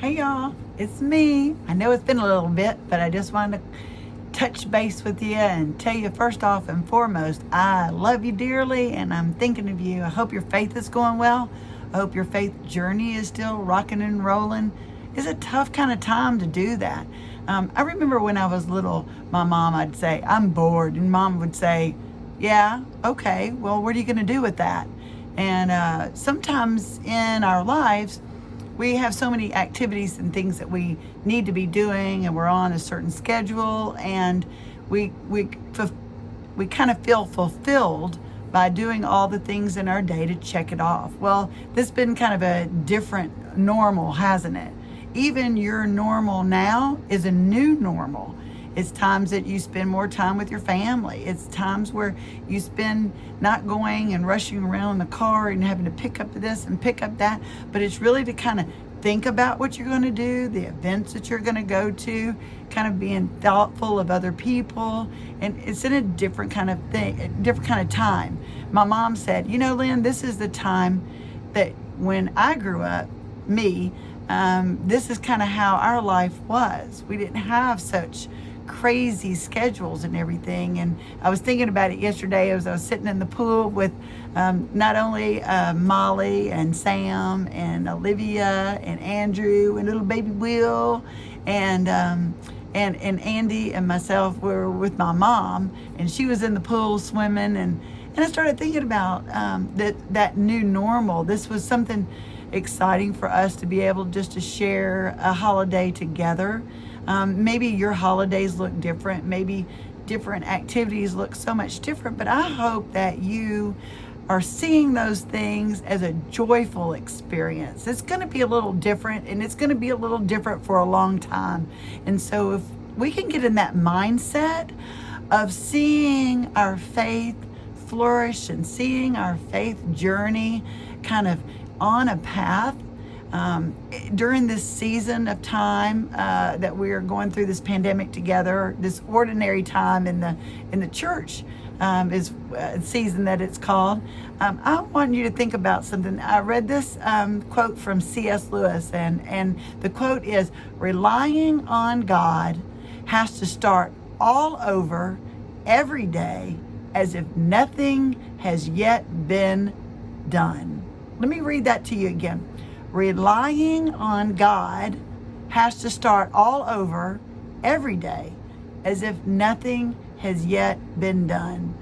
Hey y'all, it's me. I know it's been a little bit, but I just wanted to touch base with you and tell you first off and foremost, I love you dearly and I'm thinking of you. I hope your faith is going well. I hope your faith journey is still rocking and rolling. It's a tough kind of time to do that. I remember when I was little, my mom, I'd say, I'm bored. And mom would say, yeah, okay, well, what are you going to do with that? And sometimes in our lives, we have so many activities and things that we need to be doing, and we're on a certain schedule, and we kind of feel fulfilled by doing all the things in our day to check it off. Well, this has been kind of a different normal, hasn't it? Even your normal now is a new normal. It's times that you spend more time with your family. It's times where you spend not going and rushing around in the car and having to pick up this and pick up that, but it's really to kind of think about what you're going to do, the events that you're going to go to, kind of being thoughtful of other people, and it's in a different kind of thing, a different kind of time. My mom said, you know, Lynn, this is the time that when I grew up, this is kind of how our life was. We didn't have such crazy schedules and everything. And I was thinking about it yesterday as I was sitting in the pool with not only Molly and Sam and Olivia and Andrew and little baby Will and Andy and myself were with my mom, and she was in the pool swimming, and I started thinking about that new normal. This was something exciting for us to be able just to share a holiday together. Maybe your holidays look different. Maybe different activities look so much different. But I hope that you are seeing those things as a joyful experience. It's going to be a little different, and it's going to be a little different for a long time. And so if we can get in that mindset of seeing our faith flourish and seeing our faith journey kind of on a path, during this season of time that we are going through this pandemic together, this ordinary time in the church is a season that it's called. I want you to think about something. I read this quote from C.S. Lewis, and the quote is, relying on God has to start all over every day as if nothing has yet been done. Let me read that to you again. Relying on God has to start all over every day as if nothing has yet been done.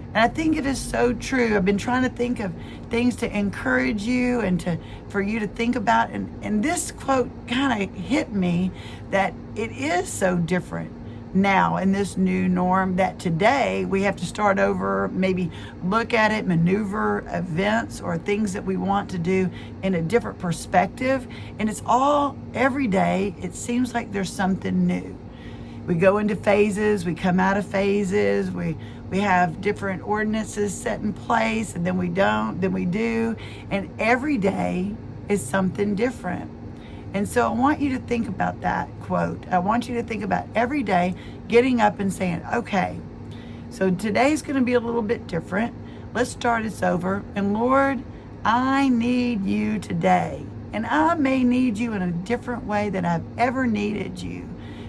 And I think it is so true. I've been trying to think of things to encourage you and for you to think about. And this quote kind of hit me that it is so different now in this new norm, that today we have to start over, maybe look at it, maneuver events or things that we want to do in a different perspective. And it's all every day. It seems like there's something new. We go into phases, we come out of phases, we have different ordinances set in place, and then we don't, then we do. And every day is something different. And so I want you to think about that quote. I want you to think about every day getting up and saying, okay, so today's going to be a little bit different. Let's start this over. And Lord, I need you today. And I may need you in a different way than I've ever needed you.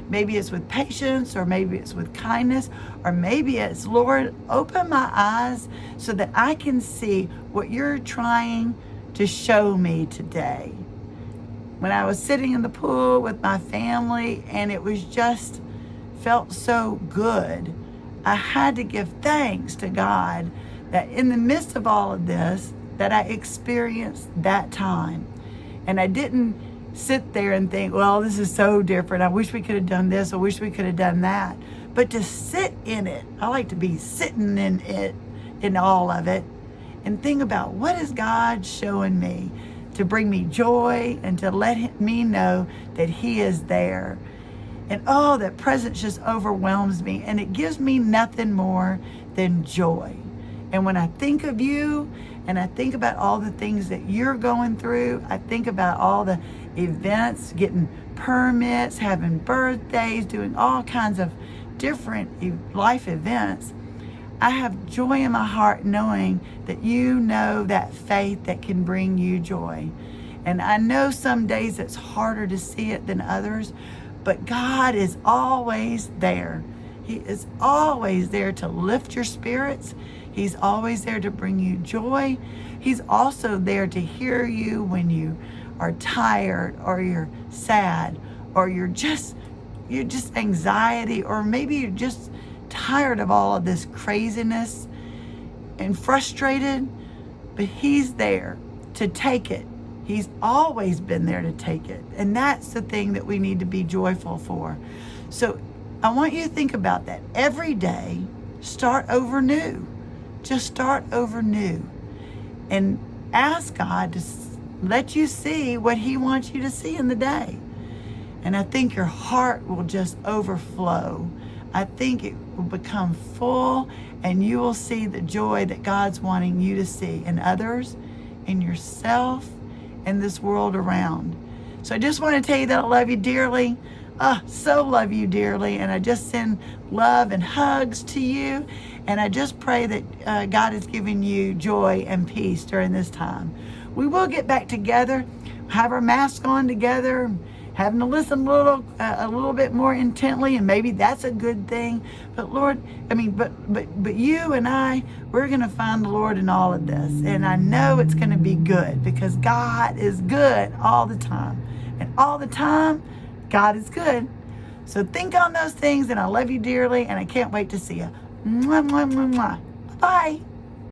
Maybe it's with patience, or maybe it's with kindness, or maybe it's, Lord, open my eyes so that I can see what you're trying to show me today. When I was sitting in the pool with my family, and it was just felt so good, I had to give thanks to God that in the midst of all of this, that I experienced that time. And I didn't sit there and think, well, this is so different. I wish we could have done this. I wish we could have done that. But to sit in it, I like to be sitting in it, in all of it, and think about, what is God showing me to bring me joy and to let me know that He is there. And oh, that presence just overwhelms me, and it gives me nothing more than joy. And when I think of you, and I think about all the things that you're going through, I think about all the events, getting permits, having birthdays, doing all kinds of different life events, I have joy in my heart knowing that you know that faith that can bring you joy. And I know some days it's harder to see it than others, but God is always there. He is always there to lift your spirits. He's always there to bring you joy. He's also there to hear you when you are tired or you're sad or you're just anxiety, or maybe you're just tired of all of this craziness and frustrated, but He's there to take it. He's always been there to take it. And that's the thing that we need to be joyful for. So I want you to think about that. Every day, start over new. Just start over new. And ask God to let you see what He wants you to see in the day. And I think your heart will just overflow. I think it will become full, and you will see the joy that God's wanting you to see in others, in yourself, and this world around. So I just want to tell you that I love you dearly. So love you dearly. And I just send love and hugs to you. And I just pray that God is giving you joy and peace during this time. We will get back together, have our masks on together, having to listen a little bit more intently, and maybe that's a good thing. But Lord, but you and I, we're going to find the Lord in all of this. And I know it's going to be good, because God is good all the time. And all the time, God is good. So think on those things, and I love you dearly, and I can't wait to see you. Mwah, mwah, mwah, mwah. Bye.